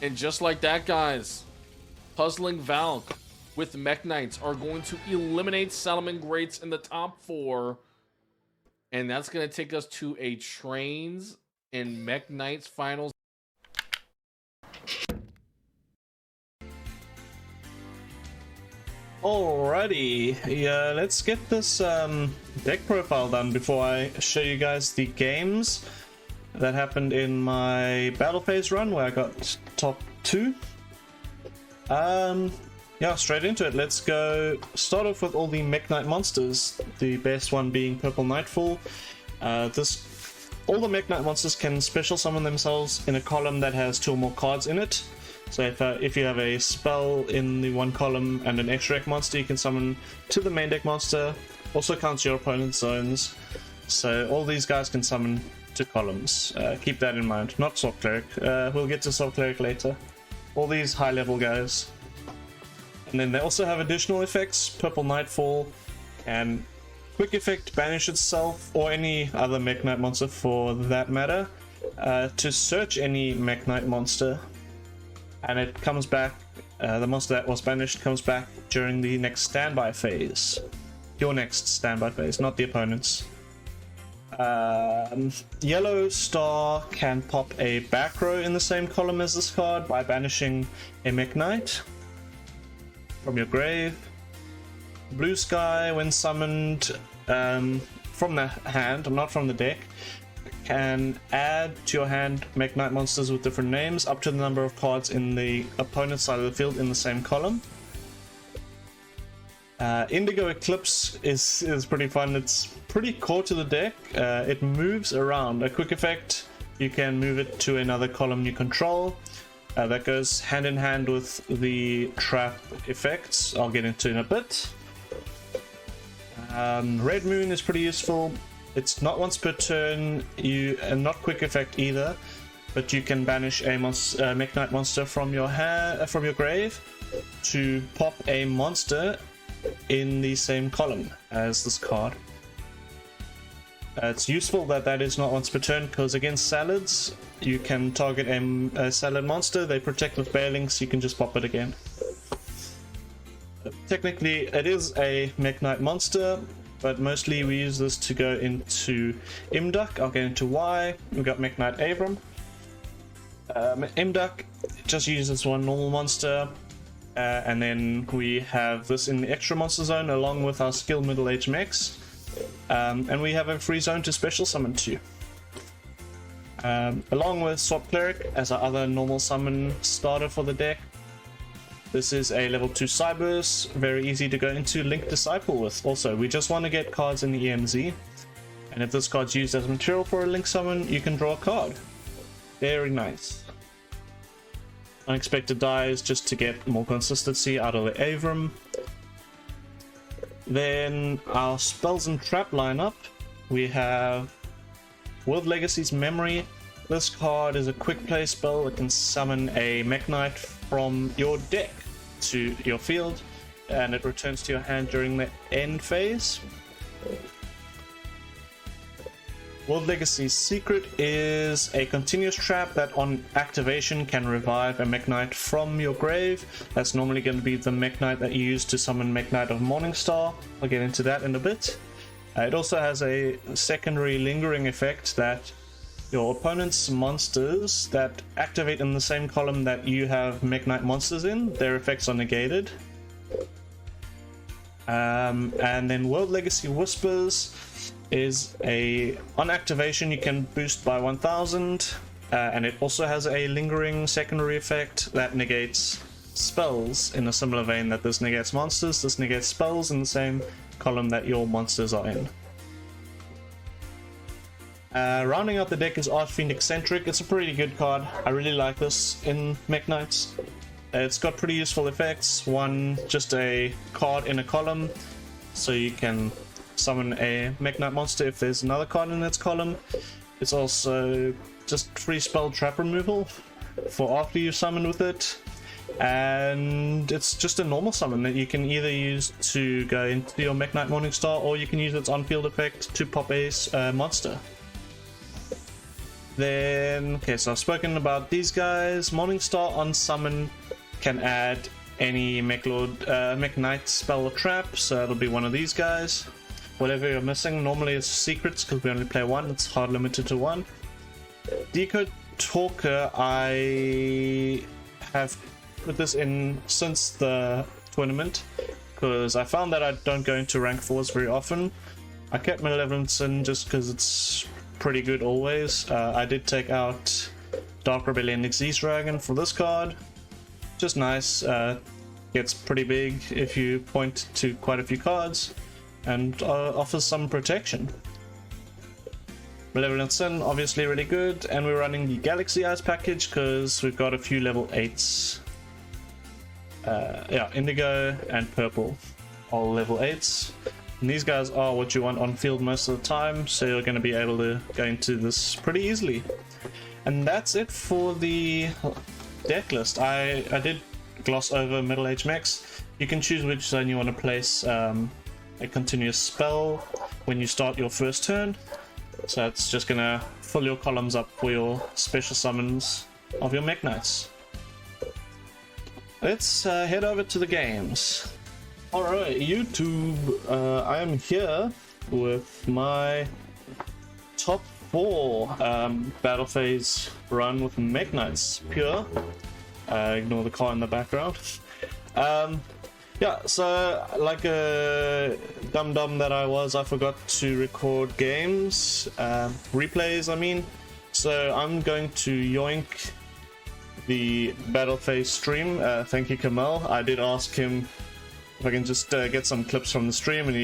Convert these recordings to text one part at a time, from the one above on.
And just like that, guys, Puzzling Valk with Mekk-Knights are going to eliminate Settlement Greats in the top 4. And that's going to take us to a Trains and Mekk-Knights finals. Alrighty, yeah, let's get this deck profile done before I show you guys the games that happened in my battle phase run where I got top 2. Yeah, straight into it. Let's go start off with all the Mekk-Knight monsters, the best one being Purple Nightfall. All the Mekk-Knight monsters can special summon themselves in a column that has 2 or more cards in it. So if you have a spell in the one column and an extra deck monster, you can summon to the main deck monster. Also counts your opponent's zones. So all these guys can summon to columns. Keep that in mind. Not Sword Cleric. We'll get to Sword Cleric later. All these high level guys. And then they also have additional effects. Purple Nightfall can quick effect banish itself, or any other Mekk-Knight monster for that matter, to search any Mekk-Knight monster. And it comes back, the monster that was banished comes back during the next standby phase. Your next standby phase, not the opponent's. Yellow Star can pop a back row in the same column as this card by banishing a Mekk-Knight from your grave. Blue Sky, when summoned from the hand, not from the deck, can add to your hand Mekk-Knight monsters with different names up to the number of cards in the opponent's side of the field in the same column. Indigo Eclipse is pretty fun. It's pretty core to the deck. It moves around. A quick effect, you can move it to another column you control. That goes hand in hand with the trap effects I'll get into in a bit. Red Moon is pretty useful. It's not once per turn, and not quick effect either, but you can banish a Mekk-Knight monster from your grave to pop a monster in the same column as this card. It's useful that is not once per turn, because against salads you can target a salad monster, they protect with Bailings, you can just pop it again. Technically it is a Mekk-Knight monster, but mostly we use this to go into Imduck. I'll get into why. We've got Mekk-Knight Abram. Imduck just uses one normal monster, and then we have this in the extra monster zone along with our skill middle-aged mechs, and we have a free zone to special summon to. Along with Sword Cleric as our other normal summon starter for the deck. This is a level 2 Cybers, very easy to go into Link Disciple with. Also, we just want to get cards in the EMZ, and if this card's used as material for a Link summon, you can draw a card. Very nice. Unexpected Dies just to get more consistency out of the Avram. Then our spells and trap lineup, we have World Legacy's Memory. This card is a quick play spell that can summon a Mekk-Knight from your deck to your field, and it returns to your hand during the end phase. World Legacy's Secret is a continuous trap that on activation can revive a Mekk-Knight from your grave. That's normally going to be the Mekk-Knight that you use to summon Mekk-Knight of Morningstar. I'll get into that in a bit. It also has a secondary lingering effect that your opponent's monsters that activate in the same column that you have Mekk-Knight monsters in, their effects are negated. And then World Legacy Whispers is on activation you can boost by 1000, and it also has a lingering secondary effect that negates spells in a similar vein that this negates monsters. This negates spells in the same column that your monsters are in. Rounding out the deck is Archfiend Eccentric. It's a pretty good card. I really like this in Mekk-Knights. It's got pretty useful effects. One, just a card in a column, so you can summon a Mekk-Knight monster if there's another card in its column. It's also just free spell trap removal for after you summon with it. And it's just a normal summon that you can either use to go into your Mekk-Knight Morningstar, or you can use its on-field effect to pop a monster. Then, okay, so I've spoken about these guys. Morningstar on summon can add any Mekk-Knight spell or trap, so it'll be one of these guys. Whatever you're missing, normally it's secrets because we only play one, it's hard limited to one. Decode Talker, I have put this in since the tournament because I found that I don't go into rank 4s very often. I kept Malevolence in just because it's pretty good always. I did take out Dark Rebellion Xyz Dragon for this card. Just nice. Gets pretty big if you point to quite a few cards and offers some protection. Malevolent Sin, obviously really good, and we're running the Galaxy Eyes package because we've got a few level 8s. Yeah, Indigo and Purple, all level 8s. And these guys are what you want on field most of the time, so you're going to be able to go into this pretty easily. And that's it for the deck list. I did gloss over Middle Age Mechs. You can choose which zone you want to place a continuous spell when you start your first turn. So it's just going to fill your columns up for your special summons of your Mekk-Knights. Let's head over to the games. Alright, YouTube, I am here with my top 4 battle phase run with Mekk-Knights pure. Ignore the car in the background. Yeah, so like a dum-dum that I was, I forgot to record games, replays I mean. So I'm going to yoink the battle phase stream. Thank you, Kamal. I did ask him if I can just get some clips from the stream, and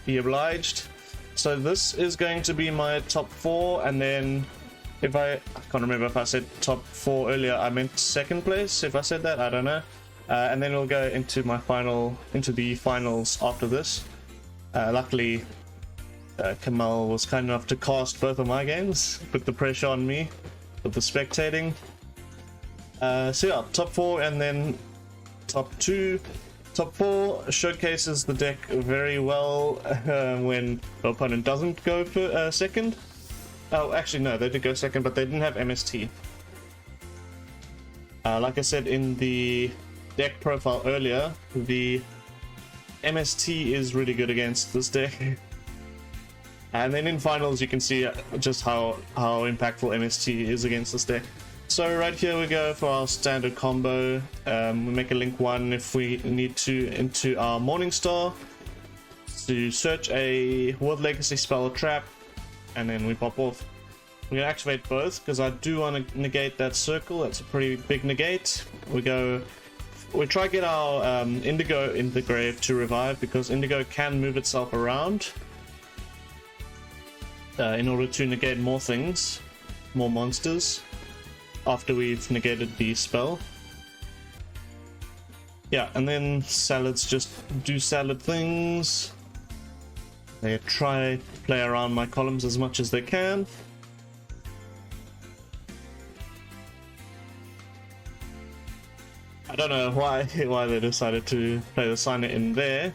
he obliged. So this is going to be my top 4, and then if I can't remember if I said top 4 earlier, I meant second place. If I said that, I don't know. And then we'll go into the finals after this. Luckily, Kamal was kind enough to cast both of my games, put the pressure on me with the spectating. So yeah, top 4 and then top 2. Top 4 showcases the deck very well when the opponent doesn't go for second. Oh, actually no, they did go second, but they didn't have MST. Like I said in the deck profile earlier, the MST is really good against this deck. And then in finals you can see just how impactful MST is against this deck. So right here we go for our standard combo. We make a link 1 if we need to into our Morningstar to search a World Legacy spell or trap, and then we pop off. We're going to activate both because I do want to negate that circle. That's a pretty big negate. We try to get our Indigo in the grave to revive because Indigo can move itself around in order to negate more things, more monsters, after we've negated the spell. Yeah, and then salads just do salad things. They try to play around my columns as much as they can. I don't know why they decided to play the signer in there.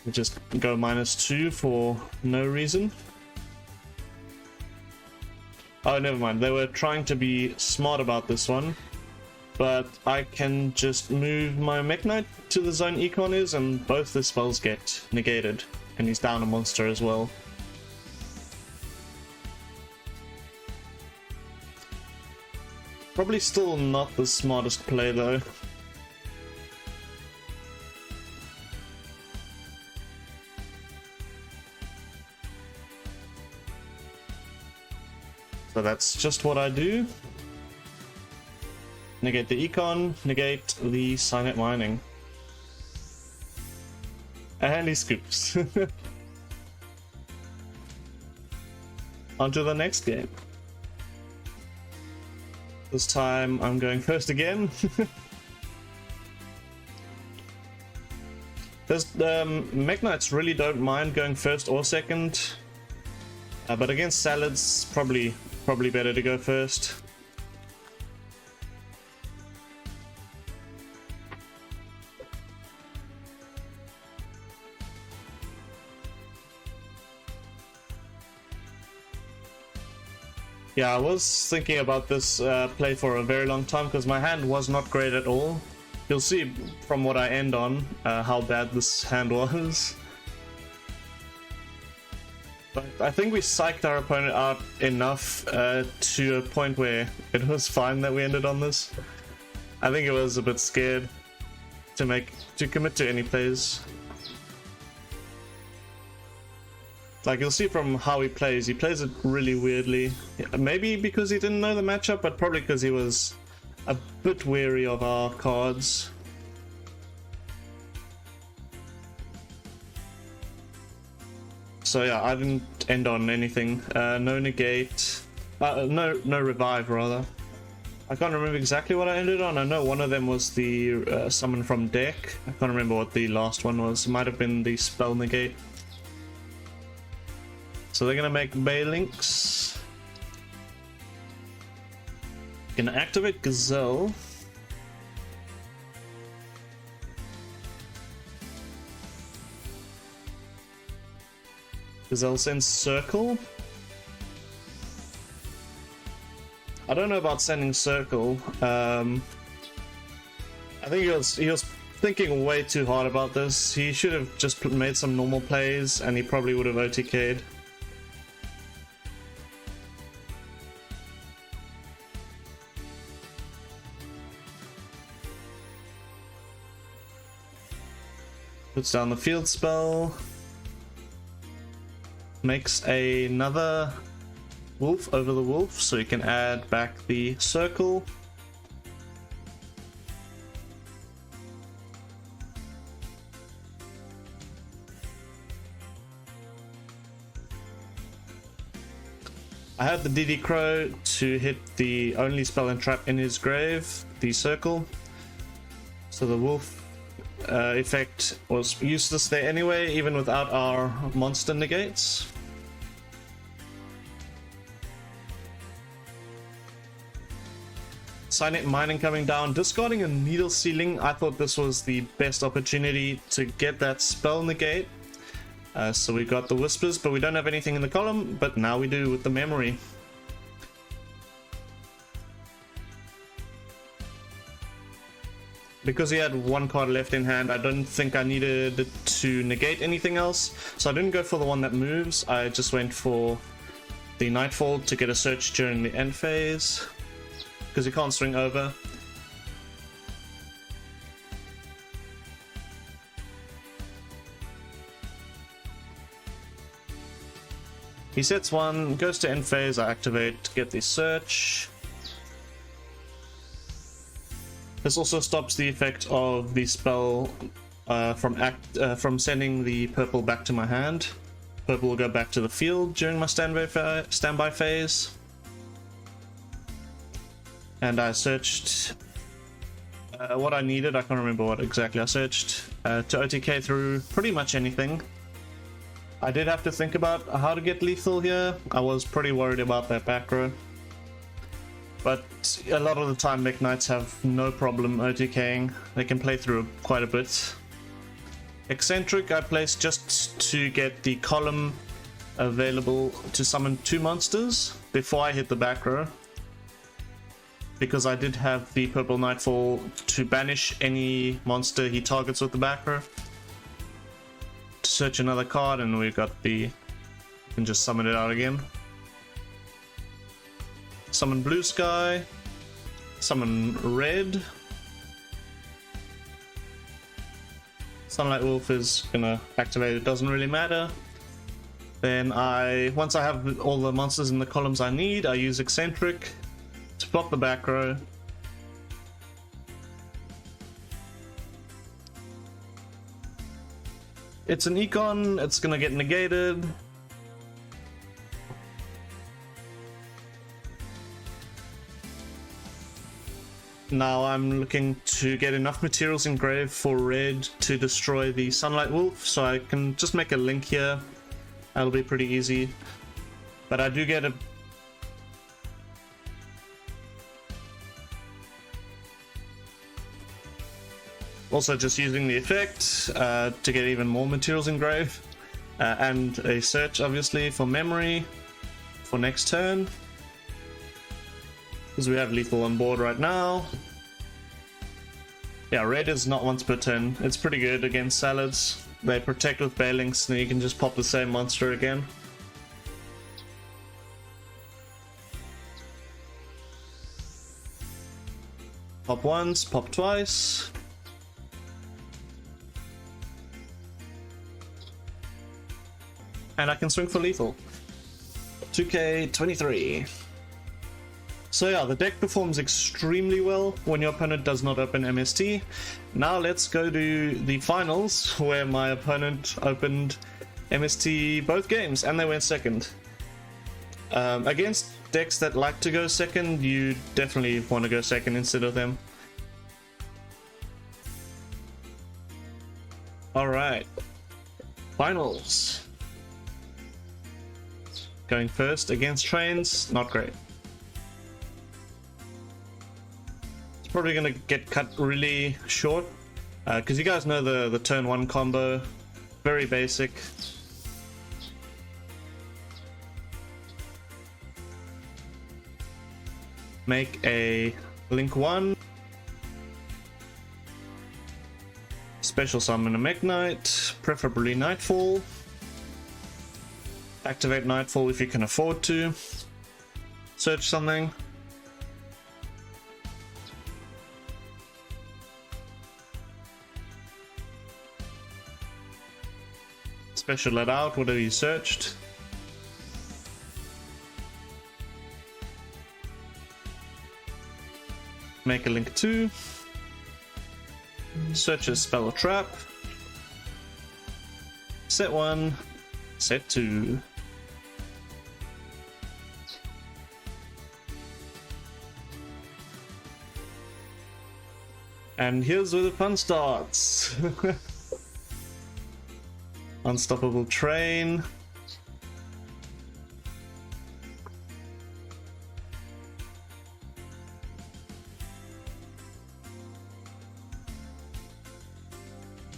We just go -2 for no reason. Oh, never mind. They were trying to be smart about this one, but I can just move my Mekk-Knight to the zone Econ is, and both the spells get negated, and he's down a monster as well. Probably still not the smartest play though. So that's just what I do. Negate the Econ, negate the Signet Mining. And he scoops. On to the next game. This time I'm going first again. Mekk-Knights really don't mind going first or second, but against salads, probably better to go first. Yeah, I was thinking about this play for a very long time because my hand was not great at all. You'll see from what I end on how bad this hand was. But I think we psyched our opponent out enough to a point where it was fine that we ended on this. I think it was a bit scared to commit to any plays. Like, you'll see from how he plays it really weirdly. Maybe because he didn't know the matchup, but probably because he was a bit wary of our cards. So yeah, I didn't end on anything. No negate. No revive, rather. I can't remember exactly what I ended on. I know one of them was the summon from deck. I can't remember what the last one was. It might have been the spell negate. So they're gonna make Balinks. Gonna activate Gazelle. Gazelle sends Circle. I don't know about sending Circle. I think he was thinking way too hard about this. He should have just made some normal plays, and he probably would have OTK'd. Puts down the field spell. Makes another wolf over the wolf, so you can add back the circle. I had the DD Crow to hit the only spell and trap in his grave, the circle. So the wolf effect was useless there anyway, even without our monster negates. Signet Mining coming down, discarding a Needle Sealing. I thought this was the best opportunity to get that spell negate. So we got the Whispers, but we don't have anything in the column, but now we do with the memory. Because he had one card left in hand, I don't think I needed to negate anything else, so I didn't go for the one that moves. I just went for the Nightfall to get a search during the end phase, because he can't swing over. He sets one, goes to end phase, I activate to get the search. This also stops the effect of the spell from sending the purple back to my hand. Purple will go back to the field during my standby phase. And I searched what I needed. I can't remember what exactly I searched to OTK through pretty much anything. I did have to think about how to get lethal here. I was pretty worried about that back row. But a lot of the time Mekk-Knights have no problem OTKing. They can play through quite a bit. Eccentric I placed just to get the column available to summon 2 monsters before I hit the back row. Because I did have the Purple Nightfall to banish any monster he targets with the back row. To search another card, and we've got the... You can just summon it out again. Summon Blue Sky, summon Red. Sunlight Wolf is gonna activate, it doesn't really matter. Then once I have all the monsters in the columns I need, I use Eccentric to block the back row. It's an econ, it's gonna get negated. Now I'm looking to get enough materials in grave for red to destroy the Sunlight Wolf, so I can just make a link here. That'll be pretty easy. But I do get a... Also just using the effect to get even more materials in grave. And a search obviously for memory for next turn. because we have lethal on board right now. Yeah, red is not once per turn. It's pretty good against salads. They protect with Balinks, and you can just pop the same monster again. Pop once, pop twice. And I can swing for lethal. 2k23. So yeah, the deck performs extremely well when your opponent does not open MST. Now let's go to the finals, where my opponent opened MST both games and they went second. Against decks that like to go second, you definitely want to go second instead of them. Alright, finals. Going first against trains, not great. It's probably gonna get cut really short, because you guys know the turn 1 combo, very basic. Make a link 1, special summon a Mekk-Knight, preferably Nightfall. Activate Nightfall if you can afford to. Search something. Special let out whatever you searched. Make a link 2. Search a spell or trap. Set 1. Set 2. And here's where the fun starts. Unstoppable train.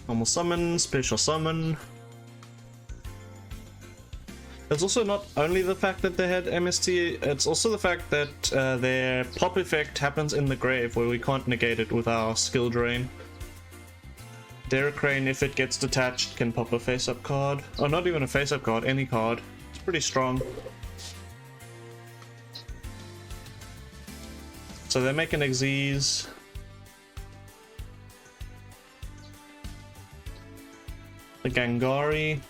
Normal summon, special summon. It's also not only the fact that they had MST, it's also the fact that their pop effect happens in the grave, where we can't negate it with our skill drain. Derek Crane, if it gets detached, can pop a face-up card. Or not even a face-up card, any card. It's pretty strong. So they're making Xyz. The Gangari.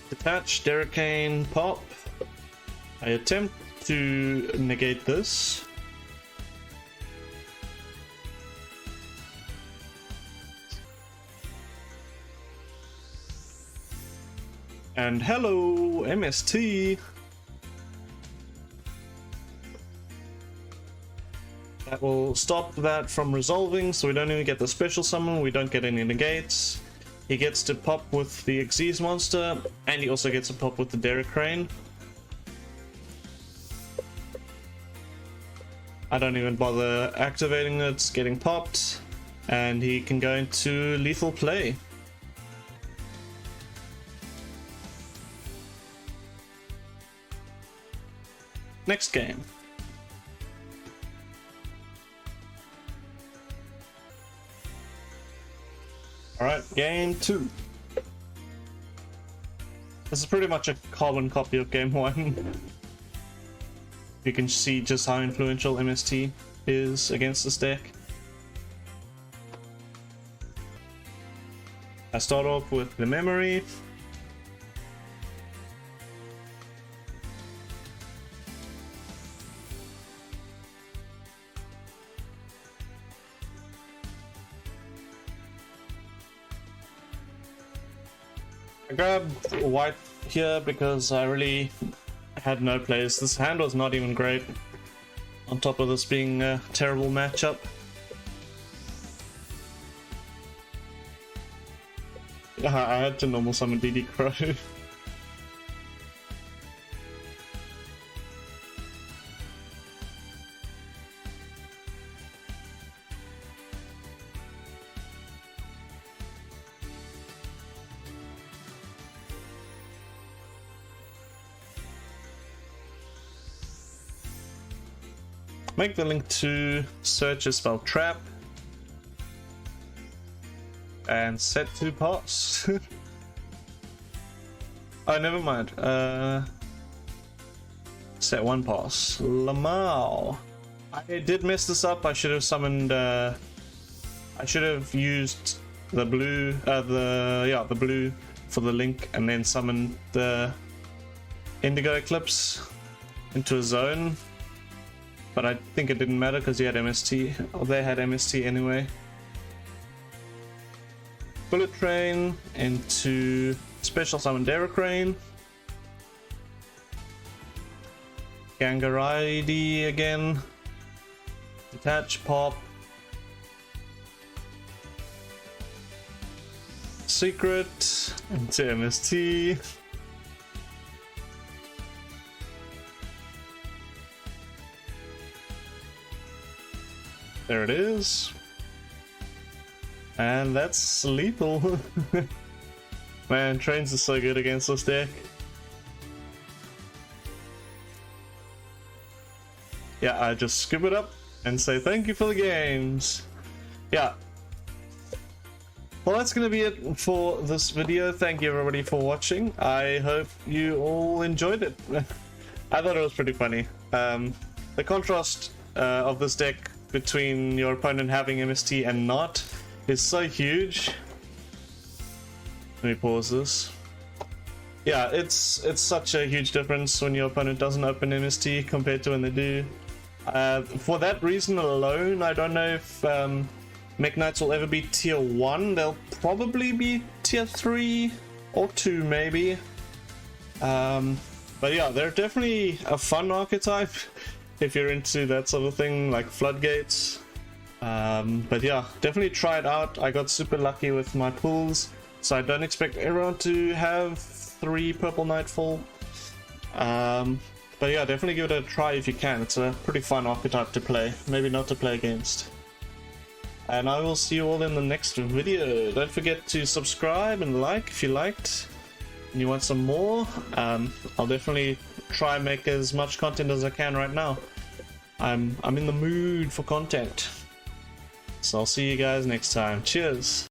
Detach, Derricane, pop. I attempt to negate this. And hello, MST! That will stop that from resolving, so we don't even get the special summon, we don't get any negates. He gets to pop with the Xyz monster, and he also gets to pop with the Derek Crane. I don't even bother activating it, it's getting popped, and he can go into lethal play. Next game. Alright, game 2. This is pretty much a carbon copy of game 1. You can see just how influential MST is against this deck. I start off with the memory. I grabbed white here because I really had no plays. This hand was not even great, on top of this being a terrible matchup. I had to normal summon DD Crow. make the link to search is spelled trap, and set to pass. Oh, never mind. Set one pass. Lamau. I did mess this up. I should have summoned. I should have used the blue. The blue for the link, and then summoned the Indigo Eclipse into a zone. But I think it didn't matter because he had MST. Or they had MST anyway. Bullet Train into Special Summon Deracrane. Gangaride again. Detach, pop. Secret into MST. There it is. And that's lethal. Man, trains are so good against this deck. Yeah, I just scoop it up and say thank you for the games. Yeah. Well, that's going to be it for this video. Thank you everybody for watching. I hope you all enjoyed it. I thought it was pretty funny. The contrast of this deck between your opponent having MST and not is so huge. Let me pause this. Yeah, it's such a huge difference when your opponent doesn't open MST compared to when they do. For that reason alone, I don't know if Mekk-Knights will ever be tier 1. They'll probably be tier 3 or 2 maybe. But yeah, they're definitely a fun archetype if you're into that sort of thing, like floodgates. But yeah, definitely try it out. I got super lucky with my pulls, so I don't expect everyone to have 3 Purple Nightfall. But yeah, definitely give it a try if you can. It's a pretty fun archetype to play, maybe not to play against. And I will see you all in the next video. Don't forget to subscribe and like if you liked and you want some more. I'll definitely try and make as much content as I can right now. I'm in the mood for content. So I'll see you guys next time. Cheers!